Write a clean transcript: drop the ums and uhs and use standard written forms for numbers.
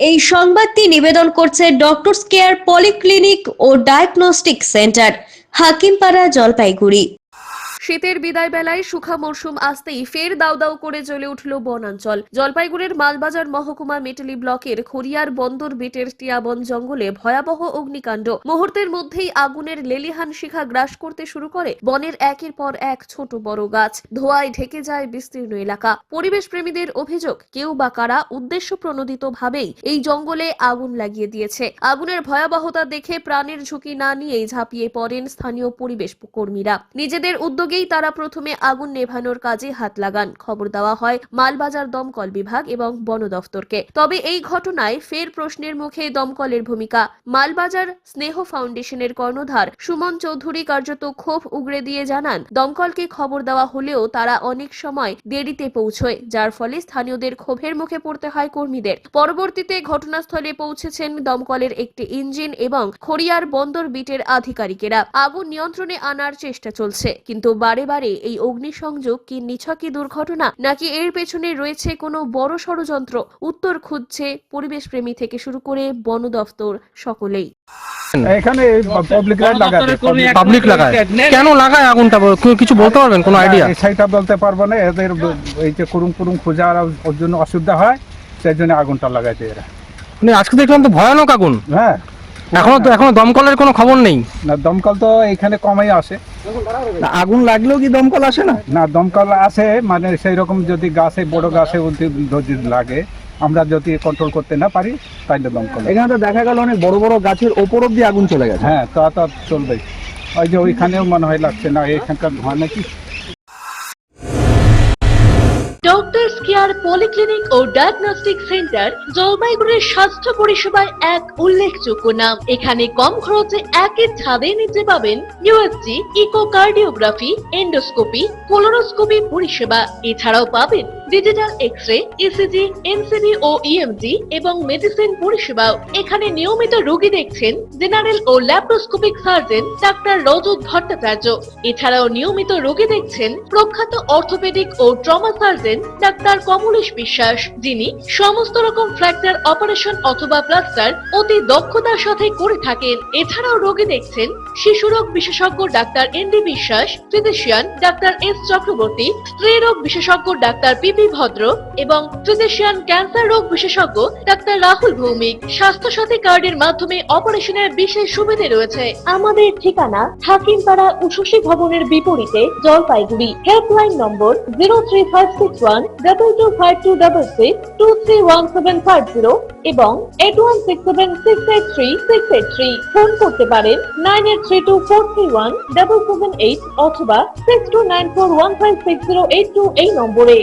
এই সংবাদটি নিবেদন করছে ডক্টরস কেয়ার পলিক্লিনিক ও ডায়াগনস্টিক সেন্টার, হাকিমপাড়া, জলপাইগুড়ি। শীতের বিদায় বেলায় সুখা মরশুম আসতেই ফের দাউ দাউ করে জ্বলে উঠল বনাঞ্চল। জলপাইগুড়ির মালবাজার মহকুমা মেটালি ব্লকের খড়িয়ার বন্দর বেটের টিয়াবন জঙ্গলে ভয়াবহ অগ্নিকাণ্ড। মুহূর্তের মধ্যেই আগুনের লেলিহান শিখা গ্রাস করতে শুরু করে বনের একের পর এক ছোট বড় গাছ। ধোঁয়ায় ঢেকে যায় বিস্তীর্ণ এলাকা। পরিবেশ প্রেমীদের অভিযোগ, কেউ বা কারা উদ্দেশ্য প্রণোদিত ভাবেই এই জঙ্গলে আগুন লাগিয়ে দিয়েছে। আগুনের ভয়াবহতা দেখে প্রাণের ঝুঁকি না নিয়েই ঝাঁপিয়ে পড়েন স্থানীয় পরিবেশ কর্মীরা। নিজেদের উদ্যোগেই তারা প্রথমে আগুন নেভানোর কাজে হাত লাগান। খবর দেওয়া হয় মালবাজার দমকল বিভাগ এবং বন দফতরকে। তবে এই ঘটনায় ফের প্রশ্নের মুখে দমকলের ভূমিকা। মালবাজার স্নেহ ফাউন্ডেশনের কর্ণধার সুমন চৌধুরী কার্যত ক্ষোভ উগরে দিয়ে জানান, দমকলকে খবর দেওয়া হলেও তারা অনেক সময় দেরিতে পৌঁছয়, যার ফলে স্থানীয়দের ক্ষোভের মুখে পড়তে হয় কর্মীদের। পরবর্তীতে ঘটনাস্থলে পৌঁছেছেন দমকলের একটি ইঞ্জিন এবং খড়িয়ার বন্দর বিটের আধিকারিকেরা। আগুন নিয়ন্ত্রণে আনার চেষ্টা চলছে, কিন্তু বারে বারে এই অগ্নিসংযোগ কি নিছকই দুর্ঘটনা, নাকি এর পেছনে রয়েছে কোনো বড় ষড়যন্ত্র? উত্তর খুঁজছে পরিবেশ প্রেমী থেকে শুরু করে বন দফতর সকলেই। এখানে পাবলিক লাগায়, কেন লাগায় আগুনটা কিছু বলতে পারবেন? কোনো আইডিয়া? সেটা বলতে পারবো না। এদের এই যে কুরুম খোঁজার ওর জন্য অসুবিধা হয়, সেই জন্য আগুনটা লাগাইছে এরা। মানে আজকে দেখলাম তো ভয়ানক আগুন। হ্যাঁ, এখনো দমকলের কোনো খবর নেই। না, দমকল তো এখানে কমই আসে। আগুন লাগলেও কি দমকল আসে না? না, দমকল আসে, মানে সেই রকম যদি গাছে বড় গাছে যদি লাগে, আমরা যদি কন্ট্রোল করতে না পারি তাইলে দমকল। এখানে তো দেখা গেল অনেক বড় বড় গাছের ওপর অব্দি আগুন চলে গেছে। হ্যাঁ, তা তো চলবেই। ওই যে ওইখানেও মনে হয় লাগছে না, এখানকার ধোঁয়া নাকি। ডক্টরস কেয়ার পলিক্লিনিক ও ডায়াগনস্টিক সেন্টার জলপাইগুড়ির স্বাস্থ্য পরিষেবায় এক উল্লেখযোগ্য নাম। এখানে কম খরচে একই ছাদে নিতে পাবেন ইউএসজি, ইকোকার্ডিওগ্রাফি, এন্ডোস্কোপি, কোলোনোস্কোপি পরিষেবা। এছাড়াও পাবেন ডিজিটাল এক্স-রে, ইসিজি, এনসিবি ও ইএমজি এবং মেডিসিন পরিষেবাও। এখানে নিয়মিত রোগী দেখছেন জেনারেল ও ল্যাপ্রোস্কোপিক সার্জন ডাক্তার রজত ভট্টাচার্য। এছাড়াও নিয়মিত রোগী দেখছেন প্রখ্যাত অর্থোপেডিক ও ট্রমা সার্জন ডাক্তার কমলেশ বিশ্বাস, যিনি সমস্ত রকম ফ্র্যাকচার অপারেশন অথবা প্লাস্টার অতি দক্ষতার সাথে করে থাকেন। এছাড়াও রোগী দেখছেন শিশুরোগ বিশেষজ্ঞ ডাক্তার এনডি বিশ্বাস, ফিজিশিয়ান ডাক্তার এস চক্রবর্তী, স্ত্রী রোগ বিশেষজ্ঞ ডাক্তার পিপি ভদ্র এবং ফিজিশিয়ান ক্যান্সার রোগ বিশেষজ্ঞ ডাক্তার রাহুল ভৌমিক। স্বাস্থ্য সাথী কার্ডের মাধ্যমে অপারেশনের বিশেষ সুবিধা রয়েছে। আমাদের ঠিকানা হাকিমপাড়া উষসী ভবনের বিপরীতে, জলপাইগুড়ি। হেল্পলাইন নম্বর 03561225266, 231750 এবং 8167683683। ফোন করতে পারেন 9832431778 অথবা 6294156082 এই নম্বরে।